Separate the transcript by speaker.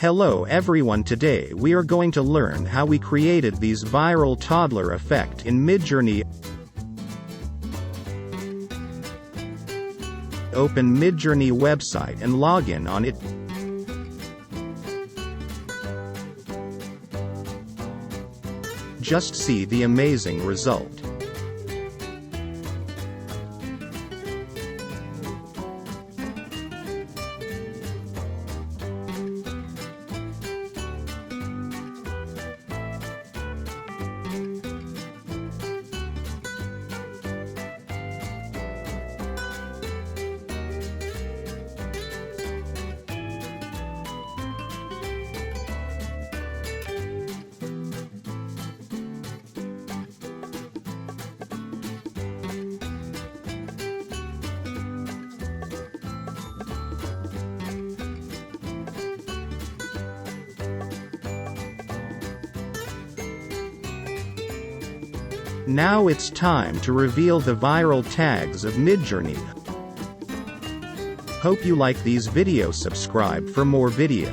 Speaker 1: Hello everyone, today we are going to learn how we created these viral toddler effect in Midjourney. Open Midjourney website and log in on it. Just see the amazing result. Now it's time to reveal the viral tags of Midjourney. Hope you like these videos. Subscribe for more video.